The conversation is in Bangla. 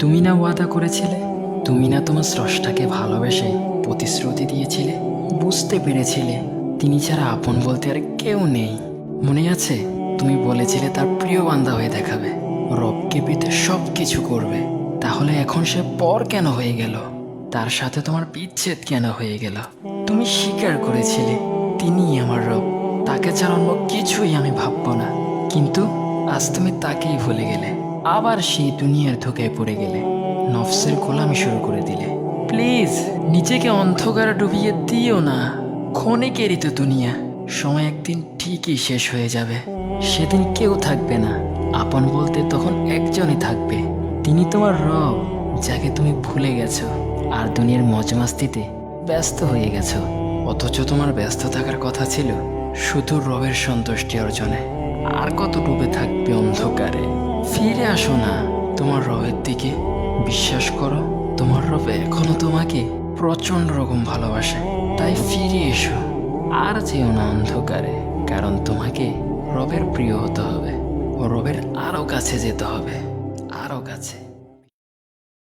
তুমি না ওয়াদা করেছিলে, তুমি না তোমার স্রষ্টাকে ভালোবেসে প্রতিশ্রুতি দিয়েছিলে, বুঝতে পেরেছিলে তিনি ছাড়া আপন বলতে আর কেউ নেই। মনে আছে তুমি বলেছিলে তার প্রিয় বান্দা হয়ে দেখাবে, রবকে পেতে সব কিছু করবে। তাহলে এখন সে পর কেন হয়ে গেল? তার সাথে তোমার বিচ্ছেদ কেন হয়ে গেল? তুমি স্বীকার করেছিলে তিনিই আমার রব, তাকে ছাড়া অন্য কিছুই আমি ভাববো না। কিন্তু আজ তুমি তাকেই ভুলে গেলে, আবার সেই দুনিয়ার ধোকায় পড়ে গেলে, নফসের গোলামি শুরু করে দিলে। প্লিজ নিজেকে অন্ধকারে ডুবিয়ে দিও না। ক্ষণিকেরই তো দুনিয়া, সময় একদিন ঠিকই শেষ হয়ে যাবে। সেদিন কেউ থাকবে না, আপন বলতে তখন একজনই থাকবে, তিনি তোমার রব, যাকে তুমি ভুলে গেছো আর দুনিয়ার মজমাস্তিতে ব্যস্ত হয়ে গেছো। অথচ তোমার ব্যস্ত থাকার কথা ছিল শুধু রবের সন্তুষ্টি অর্জনে। আর কত ডুবে থাকবে অন্ধকারে? ফিরে আসো না তোমার রবের দিকে। বিশ্বাস করো, তোমার রব এখনো তোমাকে প্রচন্ড রকম ভালোবাসে। তাই ফিরে এসো, আর যেও না অন্ধকারে। কারণ তোমাকে রবের প্রিয় হতে হবে, রবের আরো কাছে যেতে হবে, আরো কাছে।